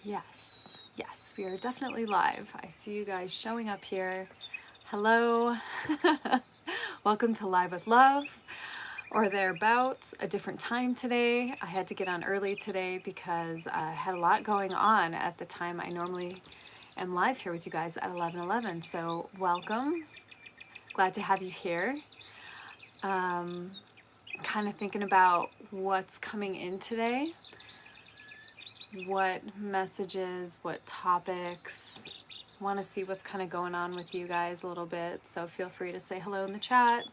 Yes, yes, we are definitely live. I see you guys showing up here. Hello. Welcome to Live with Love, or thereabouts, a different time today. I had to get on early today because I had a lot going on at the time I normally am live here with you guys at 11:11. So welcome. Glad to have you here. Kind of thinking about what's coming in today. What messages, what topics. Want to see what's kind of going on with you guys a little bit, so feel free to say hello in the chat.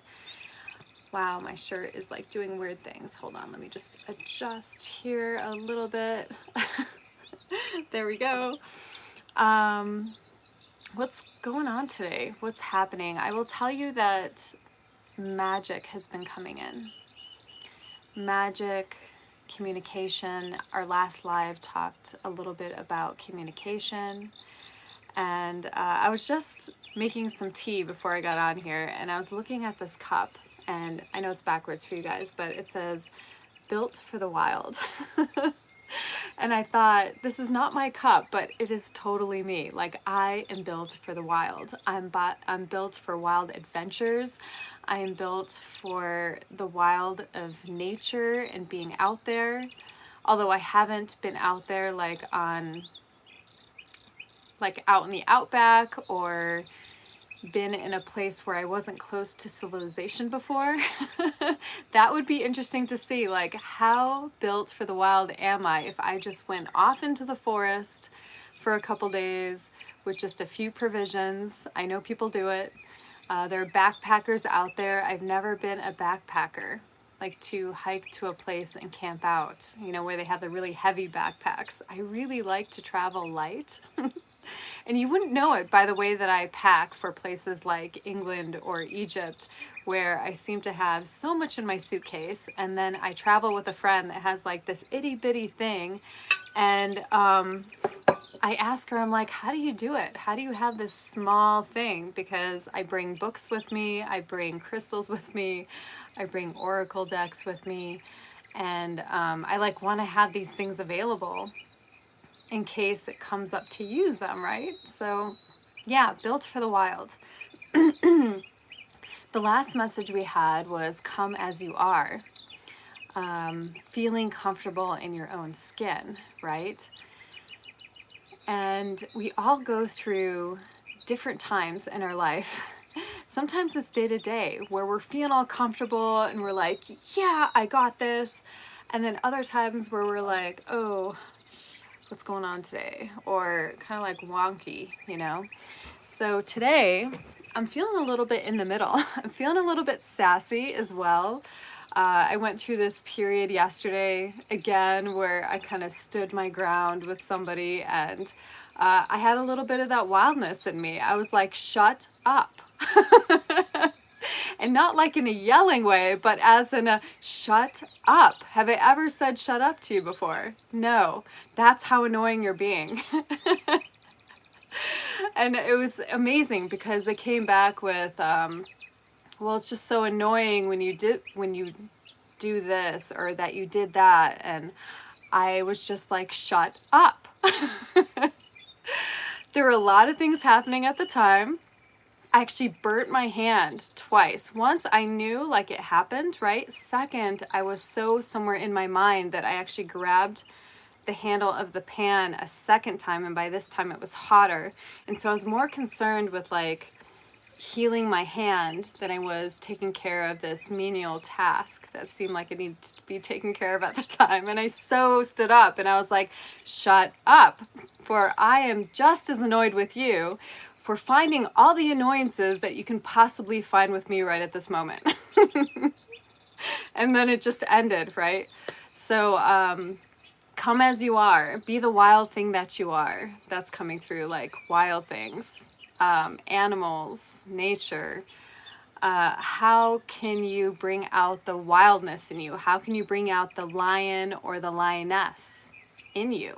Wow, my shirt is like doing weird things. Hold on, let me just adjust here a little bit. There we go. What's going on today? What's happening? I will tell you that magic has been coming in. Magic, communication. Our last live talked a little bit about communication, and I was just making some tea before I got on here, and I was looking at this cup, and I know it's backwards for you guys, but it says built for the wild. And I thought, this is not my cup, but it is totally me. Like, I am built for the wild. I'm built for wild adventures. I am built for the wild of nature and being out there. Although I haven't been out there like out in the outback, or been in a place where I wasn't close to civilization before. That would be interesting to see, like, how built for the wild am I if I just went off into the forest for a couple days with just a few provisions. I know people do it. There are backpackers out there. I've never been a backpacker, like to hike to a place and camp out, you know, where they have the really heavy backpacks. I really like to travel light. And you wouldn't know it by the way that I pack for places like England or Egypt, where I seem to have so much in my suitcase. And then I travel with a friend that has like this itty bitty thing. And I ask her, I'm like, how do you do it? How do you have this small thing? Because I bring books with me, I bring crystals with me, I bring oracle decks with me. And I like want to have these things available in case it comes up to use them, right? So yeah, built for the wild. The last message we had was come as you are, feeling comfortable in your own skin, right? And we all go through different times in our life. Sometimes it's day to day where we're feeling all comfortable and we're like, yeah, I got this. And then other times where we're like, oh, what's going on today? Or kind of like wonky, you know? So today I'm feeling a little bit in the middle. I'm feeling a little bit sassy as well. I went through this period yesterday again where I kind of stood my ground with somebody, and I had a little bit of that wildness in me. I was like, shut up. And not like in a yelling way, but as in a shut up. Have I ever said shut up to you before? No. That's how annoying you're being. And it was amazing because they came back with, well, it's just so annoying when you do this or that you did that. And I was just like, shut up. There were a lot of things happening at the time. I actually burnt my hand twice. Once I knew like it happened, right? Second, I was so somewhere in my mind that I actually grabbed the handle of the pan a second time, and by this time it was hotter. And so I was more concerned with like healing my hand than I was taking care of this menial task that seemed like it needed to be taken care of at the time. And I so stood up and I was like, shut up, for I am just as annoyed with you for finding all the annoyances that you can possibly find with me right at this moment. And then it just ended, right? So come as you are, be the wild thing that you are. That's coming through, like wild things, animals, nature. How can you bring out the wildness in you? How can you bring out the lion or the lioness in you?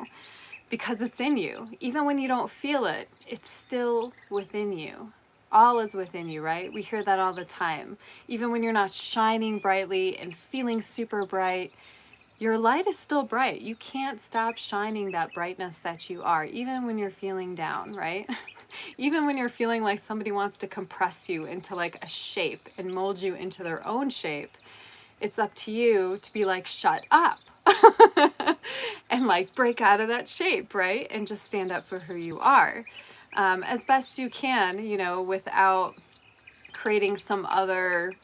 Because it's in you. Even when you don't feel it, it's still within you. All is within you, right? We hear that all the time. Even when you're not shining brightly and feeling super bright, your light is still bright. You can't stop shining that brightness that you are, even when you're feeling down, right? Even when you're feeling like somebody wants to compress you into like a shape and mold you into their own shape, it's up to you to be like, shut up. And like break out of that shape, right? And just stand up for who you are, as best you can, you know, without creating some other,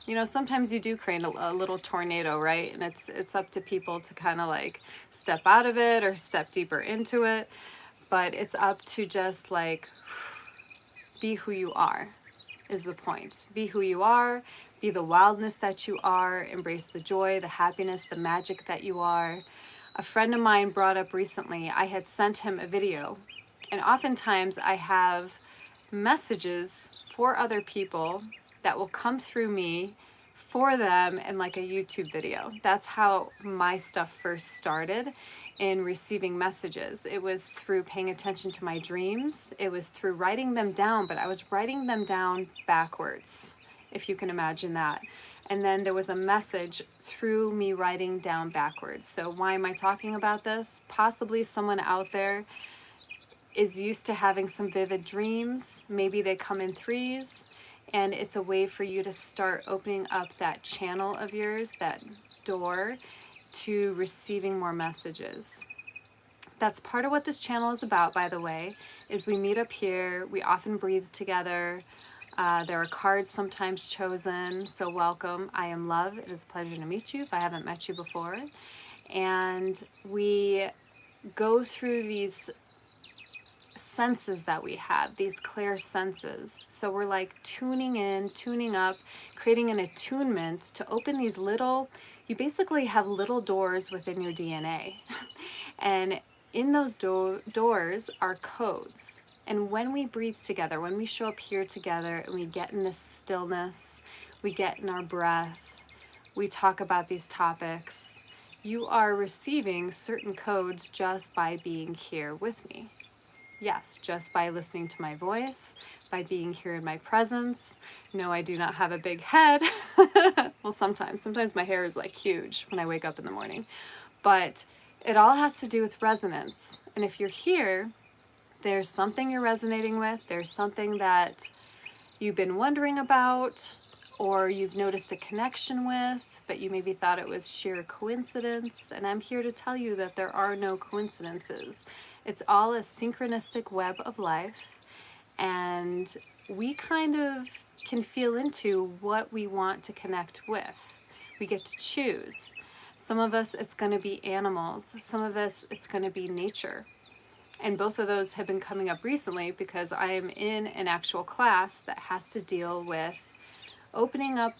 you know, sometimes you do create a little tornado, right? And it's up to people to kind of like step out of it or step deeper into it. But it's up to just like be who you are is the point. Be who you are, be the wildness that you are, embrace the joy, the happiness, the magic that you are. A friend of mine brought up recently, I had sent him a video, and oftentimes I have messages for other people that will come through me for them in like a YouTube video. That's how my stuff first started in receiving messages. It was through paying attention to my dreams. It was through writing them down, but I was writing them down backwards, if you can imagine that. And then there was a message through me writing down backwards. So why am I talking about this? Possibly someone out there is used to having some vivid dreams. Maybe they come in threes, and it's a way for you to start opening up that channel of yours, that door to receiving more messages. That's part of what this channel is about, by the way, is we meet up here, we often breathe together. There are cards sometimes chosen, so welcome. I am Love. It is a pleasure to meet you if I haven't met you before. And we go through these senses that we have, these clear senses. So we're like tuning in, tuning up, creating an attunement to open these little, you basically have little doors within your DNA. And in those doors are codes. And when we breathe together, when we show up here together and we get in this stillness, we get in our breath, we talk about these topics, you are receiving certain codes just by being here with me. Yes, just by listening to my voice, by being here in my presence. No, I do not have a big head. Well, sometimes my hair is like huge when I wake up in the morning, but it all has to do with resonance. And if you're here, there's something you're resonating with, there's something that you've been wondering about, or you've noticed a connection with, but you maybe thought it was sheer coincidence. And I'm here to tell you that there are no coincidences. It's all a synchronistic web of life, and we kind of can feel into what we want to connect with. We get to choose. Some of us, it's going to be animals. Some of us, it's going to be nature. And both of those have been coming up recently because I am in an actual class that has to deal with opening up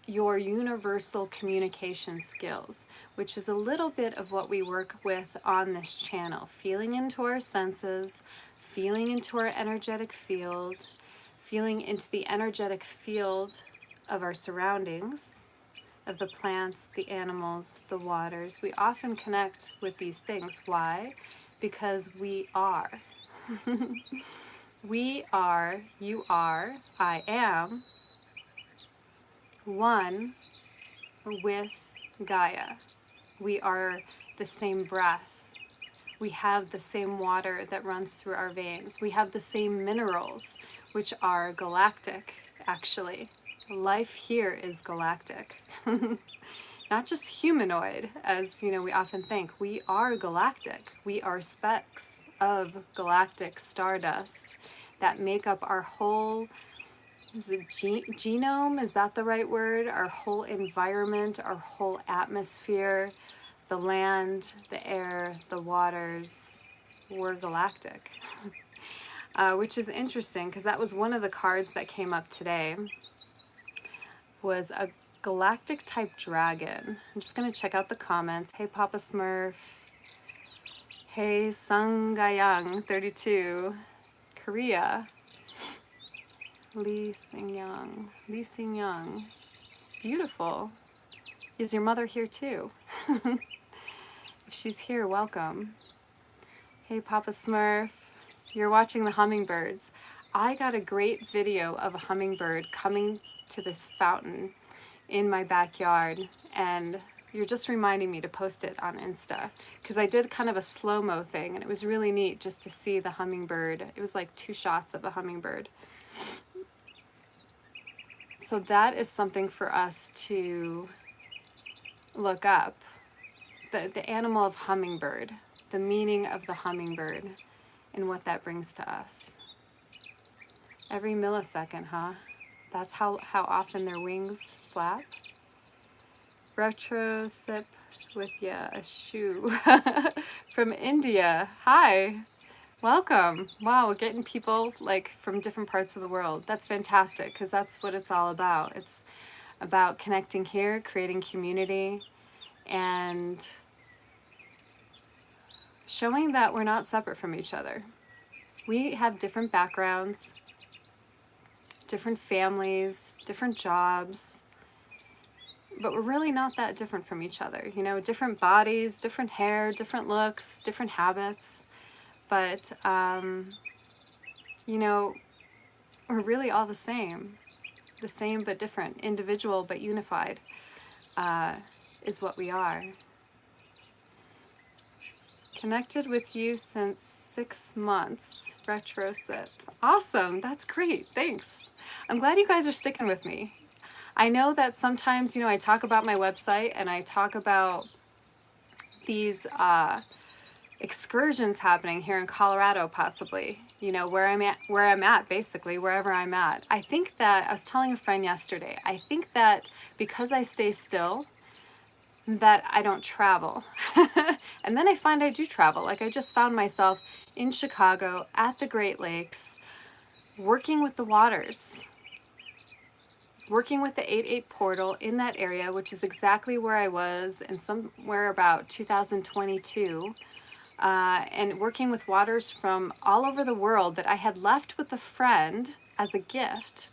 your universal communication skills, which is a little bit of what we work with on this channel. Feeling into our senses, feeling into our energetic field, feeling into the energetic field of our surroundings, of the plants, the animals, the waters. We often connect with these things. Why? Because we are. We are, you are, I am one with Gaia. We are the same breath. We have the same water that runs through our veins. We have the same minerals, which are galactic, actually. Life here is galactic. Not just humanoid, as you know, we often think. We are galactic. We are specks of galactic stardust that make up our whole, is it genome? Is that the right word? Our whole environment, our whole atmosphere, the land, the air, the waters. We're galactic. Which is interesting because that was one of the cards that came up today, was a galactic type dragon. I'm just going to check out the comments. Hey, Papa Smurf. Hey, Sungayang 32. Korea. Lee Sing Young. Beautiful. Is your mother here too? If she's here, welcome. Hey, Papa Smurf. You're watching the hummingbirds. I got a great video of a hummingbird coming to this fountain in my backyard and you're just reminding me to post it on Insta, because I did kind of a slow-mo thing, and it was really neat just to see the hummingbird. It was like 2 shots of the hummingbird. So that is something for us to look up. The animal of hummingbird, the meaning of the hummingbird, and what that brings to us. Every millisecond, huh? That's how often their wings flap. Retro sip with ya, a shoe. From India. Hi, welcome. Wow, we're getting people like from different parts of the world. That's fantastic, because that's what it's all about. It's about connecting here, creating community, and showing that we're not separate from each other. We have different backgrounds, different families, different jobs, but we're really not that different from each other. You know, different bodies, different hair, different looks, different habits, but, you know, we're really all the same but different, individual but unified, is what we are. Connected with you since 6 months, retro sip. Awesome, that's great, thanks. I'm glad you guys are sticking with me. I know that sometimes, you know, I talk about my website and I talk about these excursions happening here in Colorado, possibly, you know, where I'm at, basically, wherever I'm at. I think that, I was telling a friend yesterday, I think that because I stay still, that I don't travel. And then I find I do travel. Like, I just found myself in Chicago at the Great Lakes, working with the waters, working with the 8-8 portal in that area, which is exactly where I was in somewhere about 2022, and working with waters from all over the world that I had left with a friend as a gift,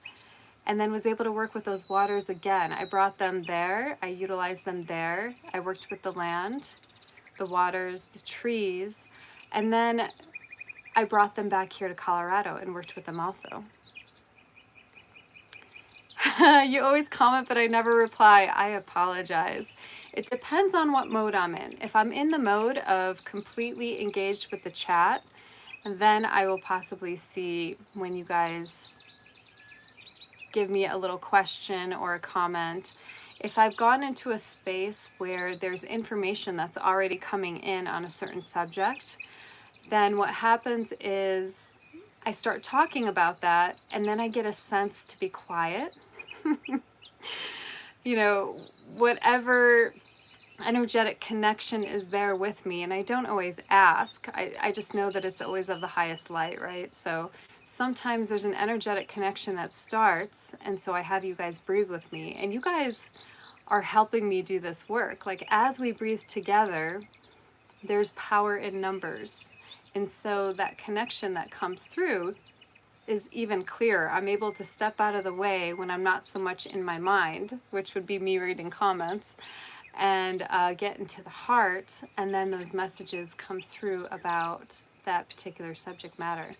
and then was able to work with those waters again. I brought them there, I utilized them there, I worked with the land, the waters, the trees, and then I brought them back here to Colorado and worked with them also. You always comment, but I never reply. I apologize. It depends on what mode I'm in. If I'm in the mode of completely engaged with the chat, then I will possibly see when you guys give me a little question or a comment. If I've gone into a space where there's information that's already coming in on a certain subject, then what happens is I start talking about that, and then I get a sense to be quiet. You know, whatever energetic connection is there with me, and I don't always ask. I just know that it's always of the highest light, right? So sometimes there's an energetic connection that starts, and so I have you guys breathe with me, and you guys are helping me do this work. Like, as we breathe together, there's power in numbers, and so that connection that comes through is even clearer. I'm able to step out of the way when I'm not so much in my mind, which would be me reading comments, and get into the heart, and then those messages come through about that particular subject matter.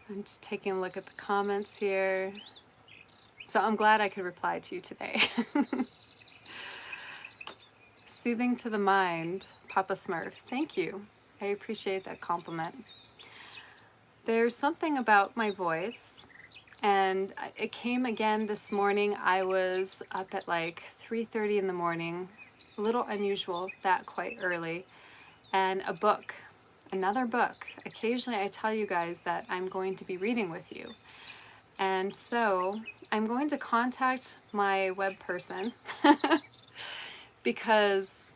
I'm just taking a look at the comments here. So I'm glad I could reply to you today. Soothing to the mind, Papa Smurf. Thank you. I appreciate that compliment. There's something about my voice, and it came again this morning. I was up at like 3:30 in the morning, a little unusual that quite early, and a book, another book. Occasionally I tell you guys that I'm going to be reading with you. And so I'm going to contact my web person because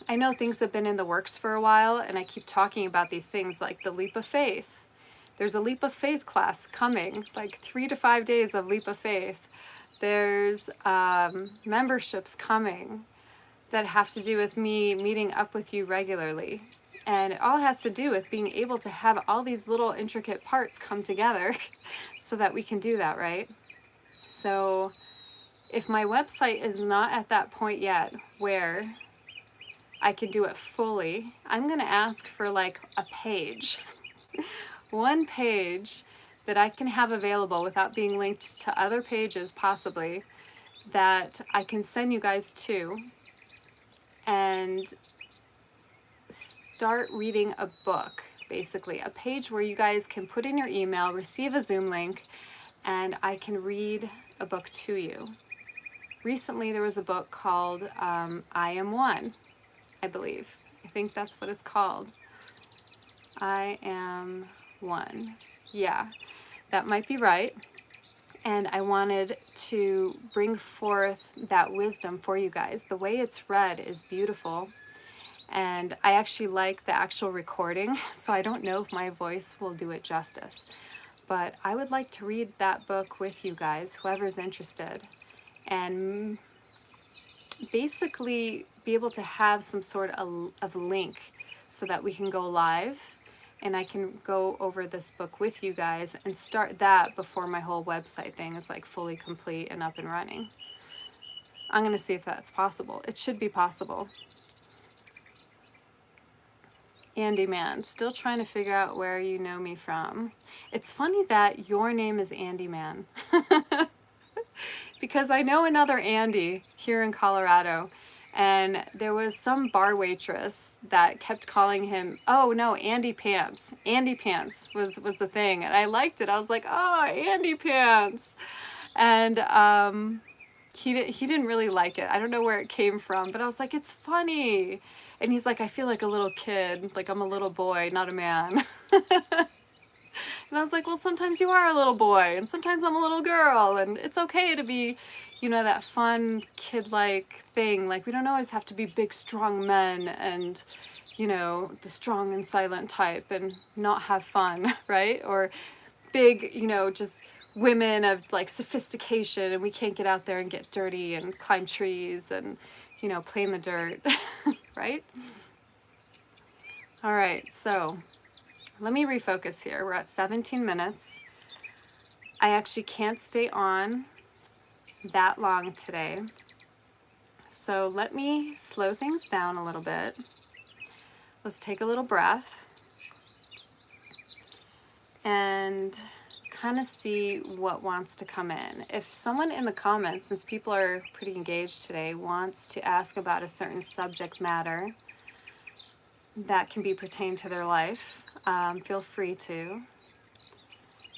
I know things have been in the works for a while, and I keep talking about these things like the leap of faith. There's a leap of faith class coming, like 3 to 5 days of leap of faith. There's memberships coming that have to do with me meeting up with you regularly. And it all has to do with being able to have all these little intricate parts come together so that we can do that, right? So if my website is not at that point yet where I can do it fully, I'm gonna ask for like a page. One page that I can have available without being linked to other pages possibly, that I can send you guys to and start reading a book, basically. A page where you guys can put in your email, receive a Zoom link, and I can read a book to you. Recently, there was a book called I Am One, I believe. I think that's what it's called. I Am One. Yeah, that might be right. And I wanted to bring forth that wisdom for you guys. The way it's read is beautiful. And I actually like the actual recording, so I don't know if my voice will do it justice. But I would like to read that book with you guys, whoever's interested, and basically be able to have some sort of link so that we can go live and I can go over this book with you guys and start that before my whole website thing is like fully complete and up and running. I'm going to see if that's possible. It should be possible. Andy Man, still trying to figure out where you know me from. It's funny that your name is Andy Man. Because I know another Andy here in Colorado, and there was some bar waitress that kept calling him, oh no, Andy Pants. Andy Pants was the thing, and I liked it. I was like, oh, Andy Pants. And he didn't really like it. I don't know where it came from, but I was like, it's funny. And he's like, I feel like a little kid, like I'm a little boy, not a man. And I was like, well, sometimes you are a little boy, and sometimes I'm a little girl, and it's okay to be, you know, that fun kid-like thing. Like, we don't always have to be big, strong men and, you know, the strong and silent type and not have fun, right? Or big, you know, just women of like sophistication, and we can't get out there and get dirty and climb trees and, you know, play in the dirt, right? All right, so let me refocus here. We're at 17 minutes. I actually can't stay on that long today. So let me slow things down a little bit. Let's take a little breath and kind of see what wants to come in. If someone in the comments, since people are pretty engaged today, wants to ask about a certain subject matter that can be pertained to their life, feel free to.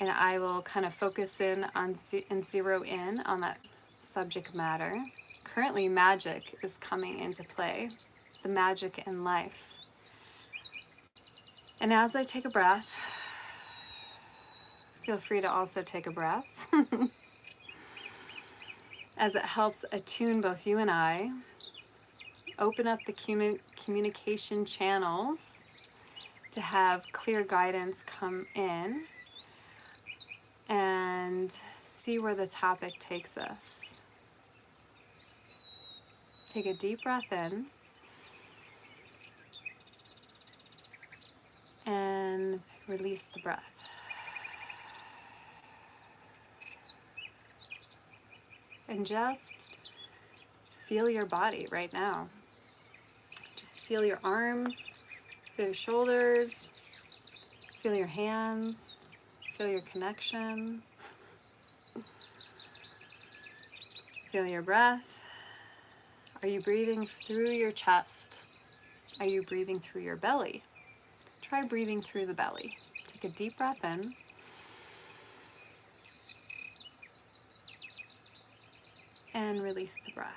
And I will kind of focus in on and zero in on that subject matter. Currently, magic is coming into play, the magic in life. And as I take a breath, feel free to also take a breath, as it helps attune both you and I, open up the communication channels to have clear guidance come in, and see where the topic takes us. Take a deep breath in and release the breath. And just feel your body right now. Just feel your arms, feel your shoulders, feel your hands, feel your connection. Feel your breath. Are you breathing through your chest? Are you breathing through your belly? Try breathing through the belly. Take a deep breath in. And release the breath.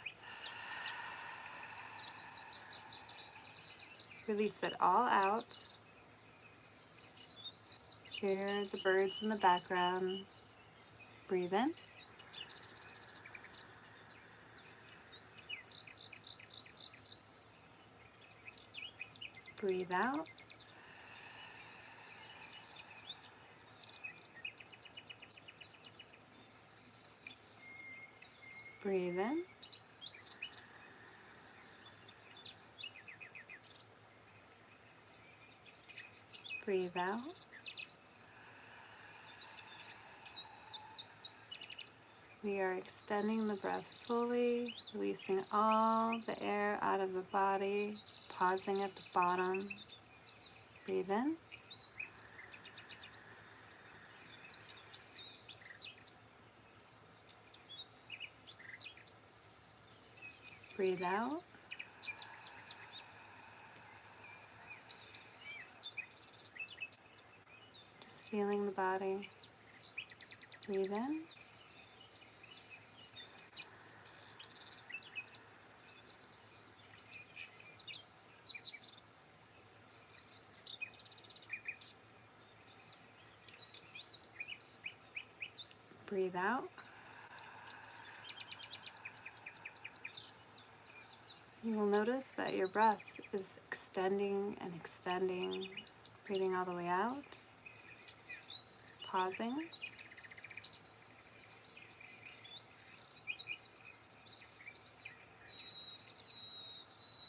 Release it all out. Hear the birds in the background. Breathe in. Breathe out. Breathe in. Breathe out. We are extending the breath fully, releasing all the air out of the body, pausing at the bottom. Breathe in. Breathe out. Just feeling the body. Breathe in. Breathe out. You will notice that your breath is extending and extending, breathing all the way out, pausing.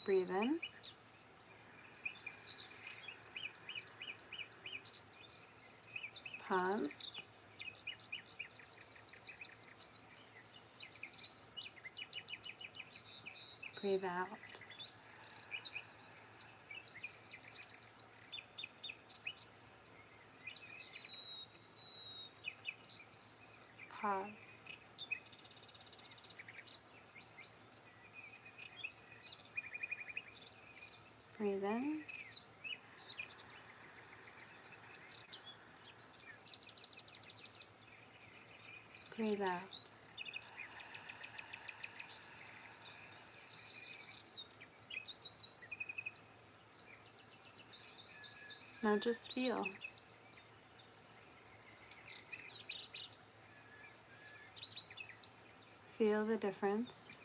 Breathe in. Pause. Breathe out. Pause. Breathe in. Breathe out. Now just feel. Feel the difference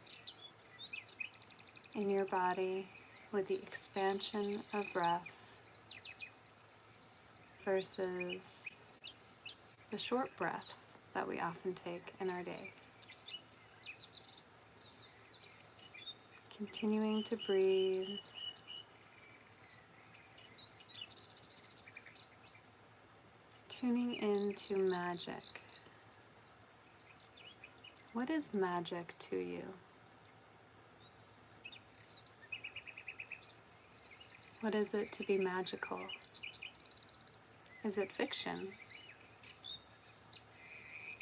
in your body with the expansion of breath versus the short breaths that we often take in our day. Continuing to breathe. Tuning into magic. What is magic to you? What is it to be magical? Is it fiction?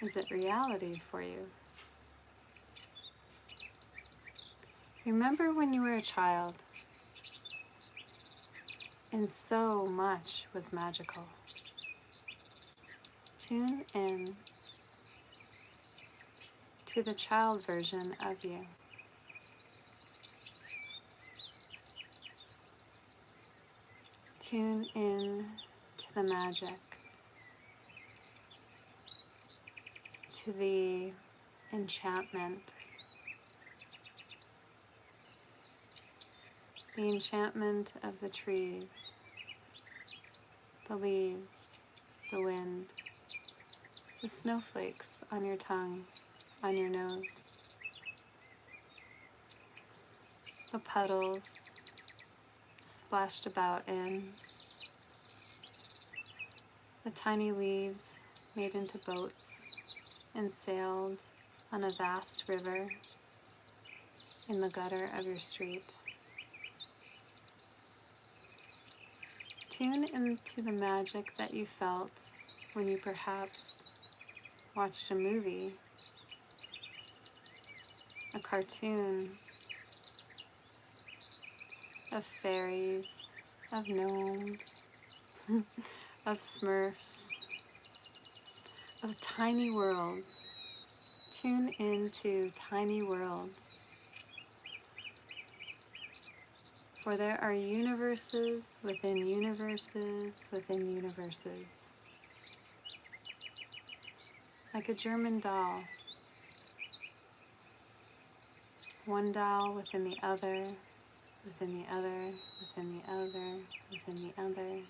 Is it reality for you? Remember when you were a child and so much was magical. Tune in to the child version of you. Tune in to the magic, to the enchantment. The enchantment of the trees, the leaves, the wind, the snowflakes on your tongue, on your nose, the puddles splashed about in, the tiny leaves made into boats and sailed on a vast river in the gutter of your street. Tune into the magic that you felt when you perhaps watched a movie, a cartoon of fairies, of gnomes, of smurfs, of tiny worlds. Tune into tiny worlds. For there are universes within universes within universes. Like a German doll. One doll within the other, within the other, within the other, within the other.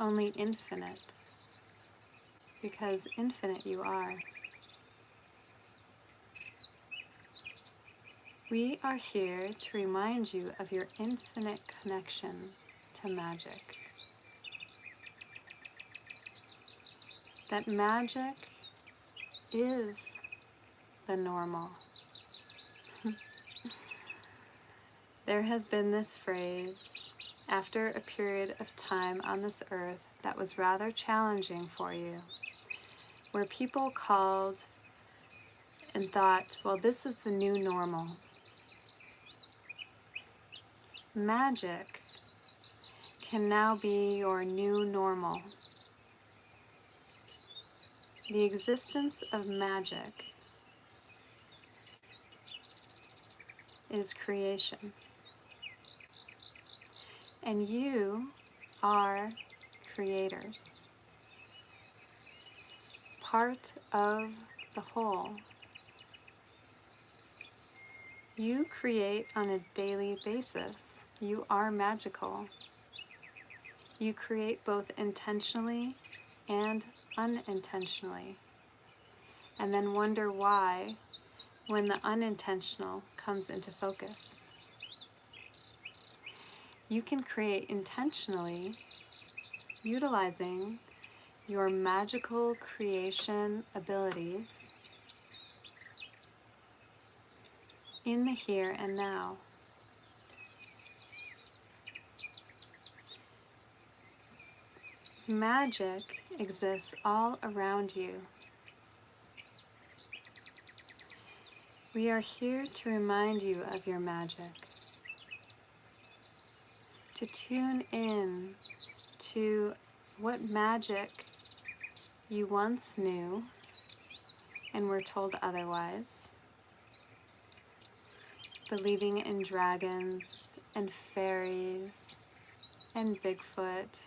Only infinite, because infinite you are. We are here to remind you of your infinite connection to magic. That magic is the normal. There has been this phrase, after a period of time on this earth that was rather challenging for you, where people called and thought, well, this is the new normal. Magic can now be your new normal. The existence of magic is creation. And you are creators, part of the whole. You create on a daily basis. You are magical. You create both intentionally and unintentionally, and then wonder why when the unintentional comes into focus. You can create intentionally, utilizing your magical creation abilities in the here and now. Magic exists all around you. We are here to remind you of your magic, to tune in to what magic you once knew and were told otherwise, believing in dragons and fairies and Bigfoot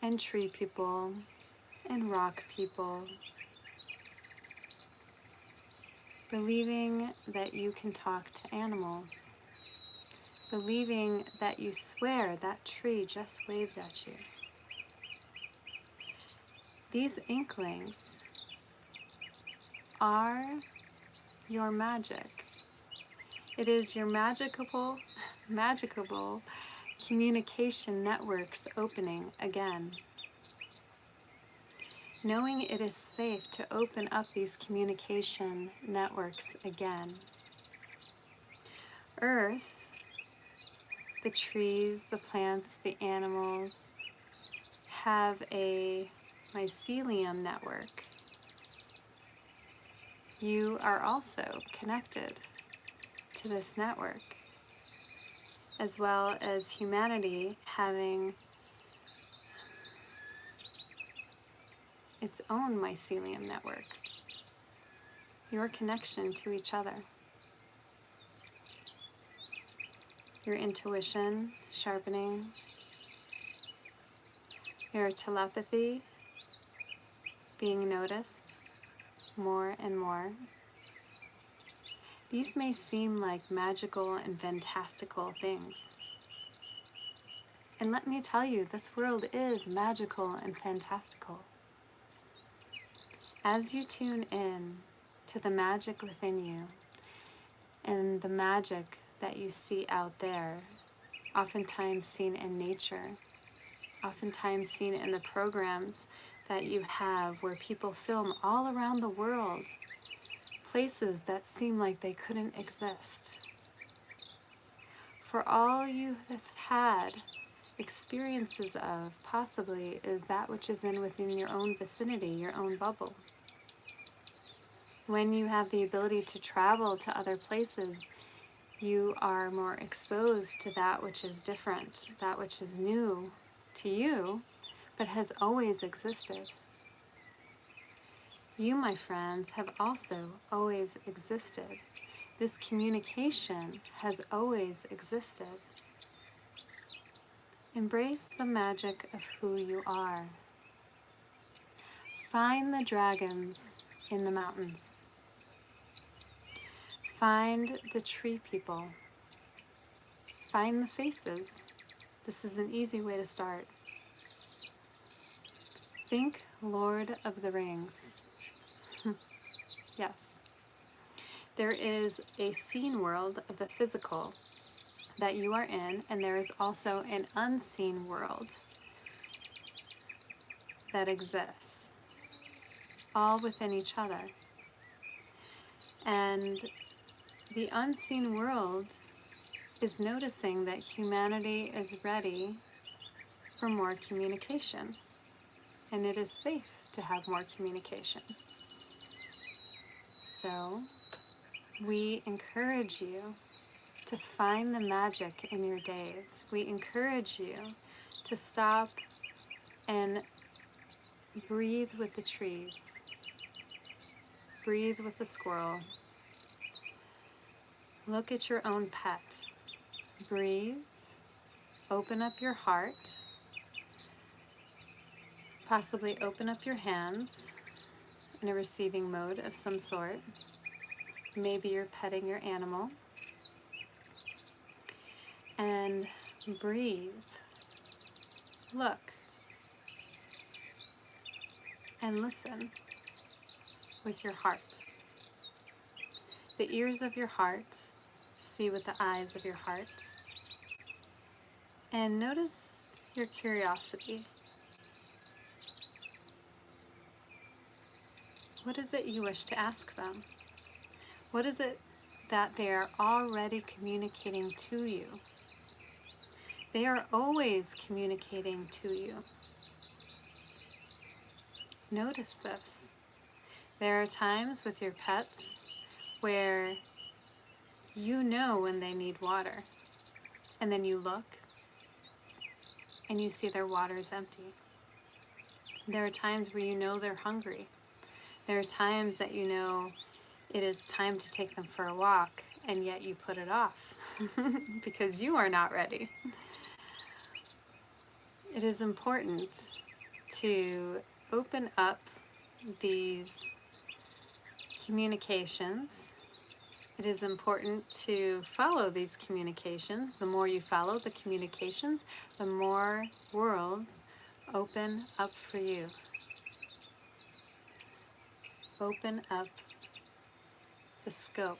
and tree people and rock people, believing that you can talk to animals, believing that you swear that tree just waved at you. These inklings are your magic. It is your magical communication networks opening again. Knowing it is safe to open up these communication networks again. Earth, the trees, the plants, the animals have a mycelium network. You are also connected to this network, as well as humanity having its own mycelium network, your connection to each other, your intuition sharpening, your telepathy being noticed more and more. These may seem like magical and fantastical things. And let me tell you, this world is magical and fantastical. As you tune in to the magic within you and the magic that you see out there, oftentimes seen in nature, oftentimes seen in the programs that you have where people film all around the world, places that seem like they couldn't exist. For all you have had experiences of, possibly, is that which is within your own vicinity, your own bubble. When you have the ability to travel to other places, you are more exposed to that which is different, that which is new to you, but has always existed. You, my friends, have also always existed. This communication has always existed. Embrace the magic of who you are. Find the dragons in the mountains. Find the tree people. Find the faces. This is an easy way to start. Think Lord of the Rings. Yes. There is a scene world of the physical that you are in, and there is also an unseen world that exists, all within each other. And the unseen world is noticing that humanity is ready for more communication, and it is safe to have more communication. so, we encourage you to find the magic in your days. We encourage you to stop and breathe with the trees. Breathe with the squirrel. Look at your own pet. Breathe. Open up your heart. Possibly open up your hands in a receiving mode of some sort. Maybe you're petting your animal. And breathe. Look. And listen with your heart. The ears of your heart see with the eyes of your heart. And notice your curiosity. What is it you wish to ask them? What is it that they are already communicating to you? They are always communicating to you. Notice this. There are times with your pets where you know when they need water, and then you look and you see their water is empty. There are times where you know they're hungry. There are times that you know it is time to take them for a walk, and yet you put it off because you are not ready. It is important to open up these communications. It is important to follow these communications. The more you follow the communications, the more worlds open up for you. Open up the scope.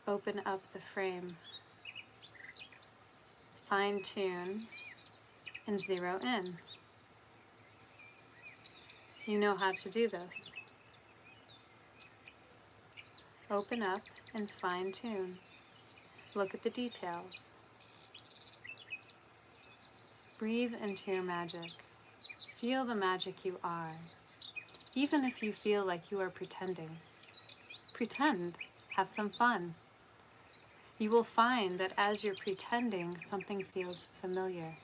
Open up the frame. Fine-tune and zero in. You know how to do this. Open up and fine-tune. Look at the details. Breathe into your magic. Feel the magic you are. Even if you feel like you are pretending. Pretend. Have some fun. You will find that as you're pretending, something feels familiar.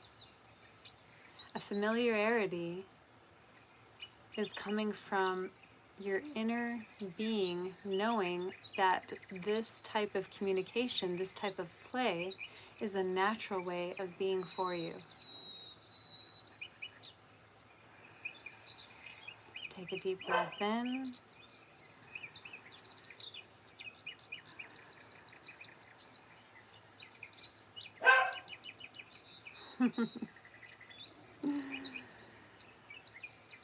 A familiarity is coming from your inner being knowing that this type of communication, this type of play, is a natural way of being for you. Take a deep breath in.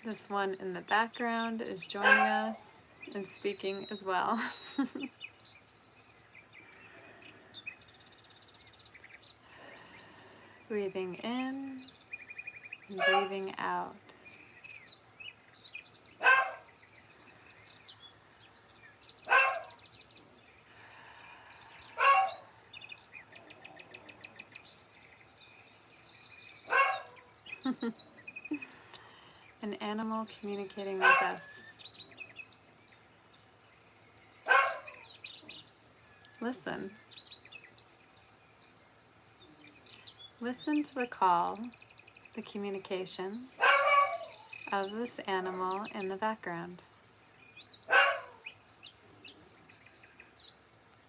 This one in the background is joining us and speaking as well. Breathing in and breathing out. An animal communicating with us. Listen. Listen to the call, the communication of this animal in the background.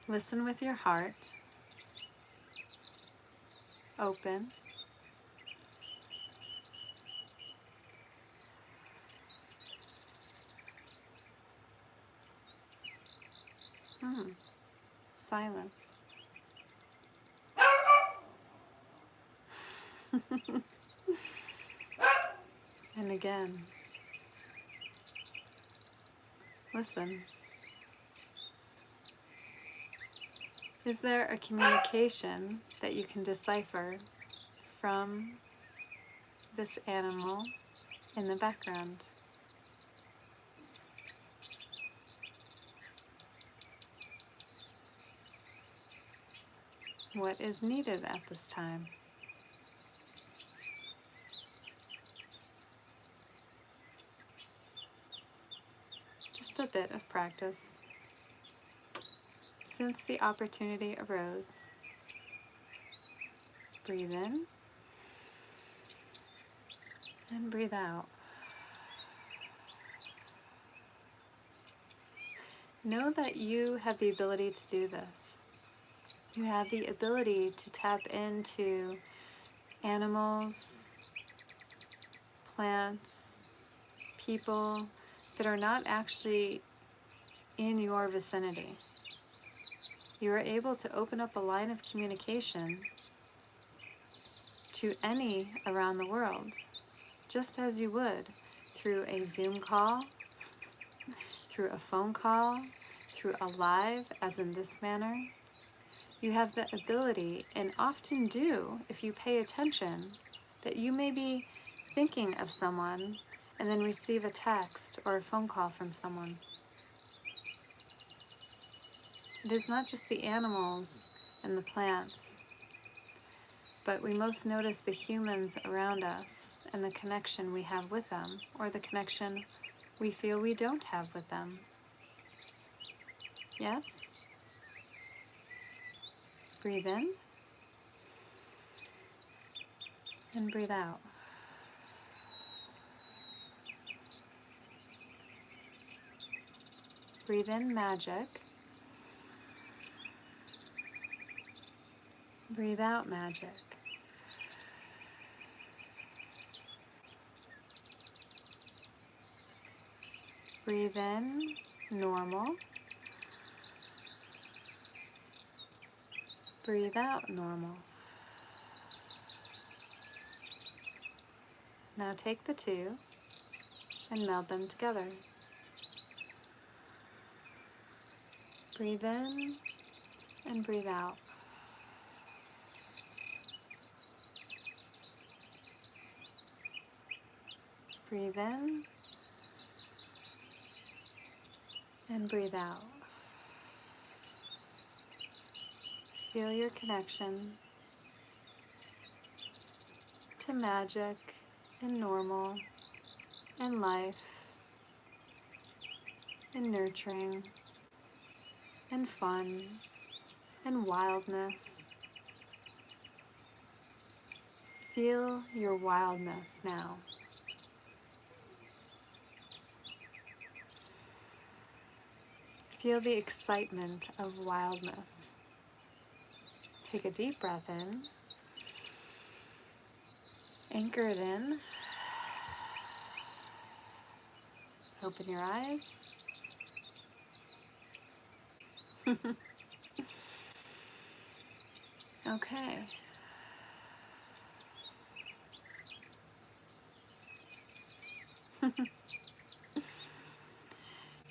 Listen with your heart. Open. Silence. And again. Listen. Is there a communication that you can decipher from this animal in the background? What is needed at this time? Just just a bit of practice since the opportunity arose. Breathe in and breathe out. Know that you have the ability to do this. You have the ability to tap into animals, plants, people that are not actually in your vicinity. You are able to open up a line of communication to any around the world, just as you would through a Zoom call, through a phone call, through a live, as in this manner. You have the ability, and often do if you pay attention, that you may be thinking of someone and then receive a text or a phone call from someone. It is not just the animals and the plants, but we most notice the humans around us and the connection we have with them, or the connection we feel we don't have with them. Yes? Breathe in and breathe out. Breathe in magic. Breathe out magic. Breathe in normal. Breathe out normal. Now take the two and meld them together. Breathe in and breathe out. Breathe in and breathe out. Feel your connection to magic and normal and life and nurturing and fun and wildness. Feel your wildness now. Feel the excitement of wildness. Take a deep breath in. Anchor it in. Open your eyes. Okay.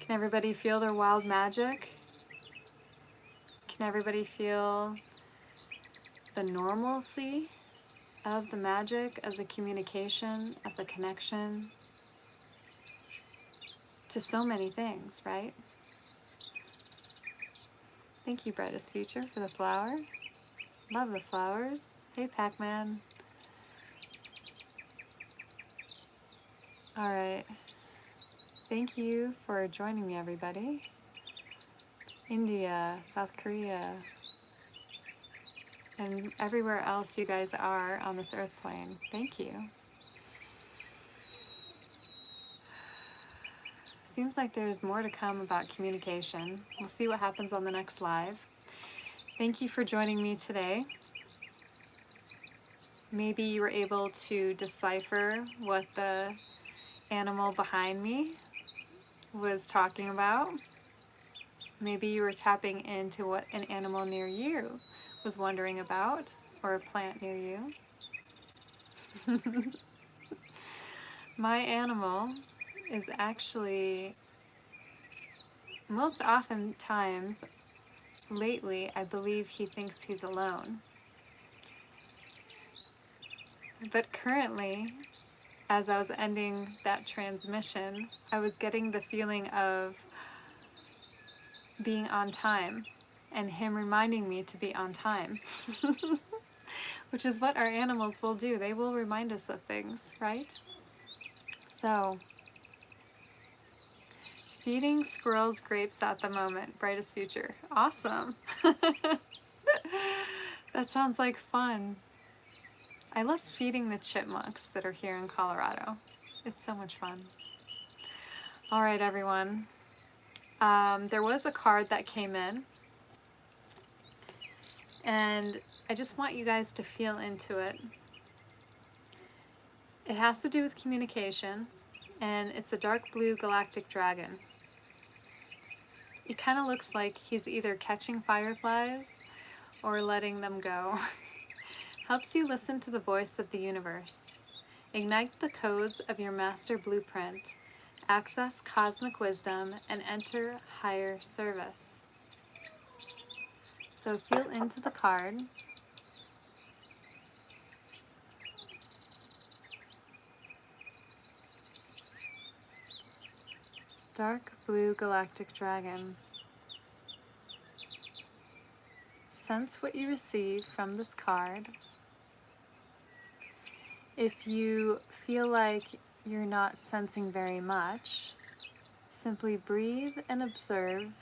Can everybody feel their wild magic? Can everybody feel the normalcy of the magic, of the communication, of the connection to so many things, right? Thank you, Brightest Future, for the flower. Love the flowers. Hey, Pac-Man. All right. Thank you for joining me, everybody. India, South Korea, and everywhere else you guys are on this earth plane. Thank you. Seems like there's more to come about communication. We'll see what happens on the next live. Thank you for joining me today. Maybe you were able to decipher what the animal behind me was talking about. Maybe you were tapping into what an animal near you was wondering about, or a plant near you. My animal is actually, most often times lately, I believe he thinks he's alone. But currently, as I was ending that transmission, I was getting the feeling of being on time and him reminding me to be on time. Which is what our animals will do. They will remind us of things, right? So, Feeding squirrels grapes at the moment. Brightest future. Awesome. That sounds like fun. I love feeding the chipmunks that are here in Colorado. It's so much fun. All right, everyone. There was a card that came in, and I just want you guys to feel into it. It has to do with communication, and it's a dark blue galactic dragon. It kind of looks like he's either catching fireflies or letting them go. Helps you listen to the voice of the universe. Ignite the codes of your master blueprint. Access cosmic wisdom and enter higher service. So feel into the card. Dark blue galactic dragon. Sense what you receive from this card. If you feel like you're not sensing very much, simply breathe and observe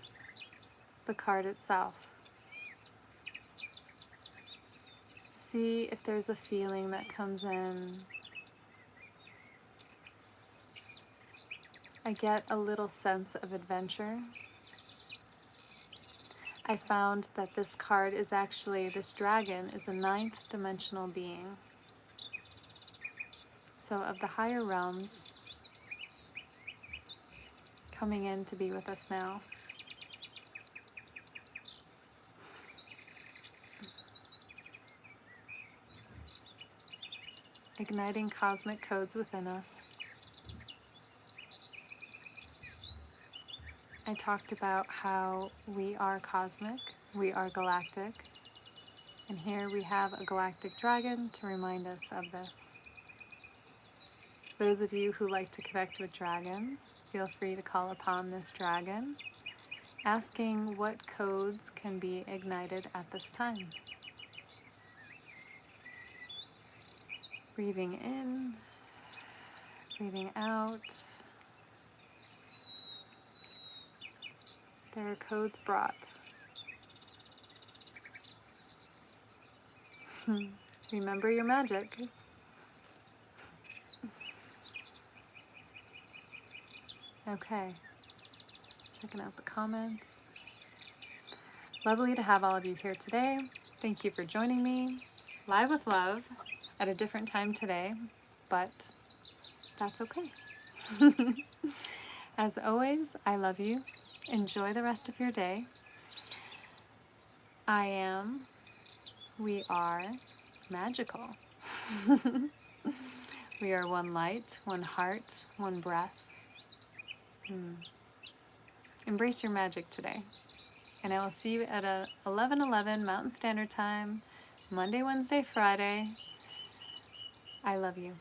the card itself. See if there's a feeling that comes in. I get a little sense of adventure. I found that this card is actually, this dragon is a 9th dimensional being. So of the higher realms, coming in to be with us now. Igniting cosmic codes within us. I talked about how we are cosmic, we are galactic, and here we have a galactic dragon to remind us of this. Those of you who like to connect with dragons, feel free to call upon this dragon, asking what codes can be ignited at this time. Breathing in, breathing out. There are codes brought. Remember your magic. Okay, checking out the comments. Lovely to have all of you here today. Thank you for joining me. Live with love at a different time today, but that's okay. As always, I love you. Enjoy the rest of your day. I am, we are magical. We are one light, one heart, one breath. Embrace your magic today. And I will see you at 11:11 Mountain Standard Time, Monday, Wednesday, Friday. I love you.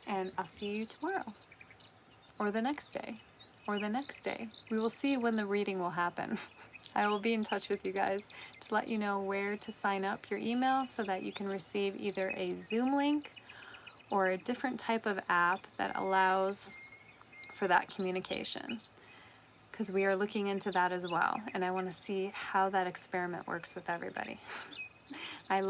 And I'll see you tomorrow, or the next day, or the next day. We will see when the reading will happen. I will be in touch with you guys to let you know where to sign up your email so that you can receive either a Zoom link or a different type of app that allows for that communication, because we are looking into that as well, and I want to see how that experiment works with everybody. I love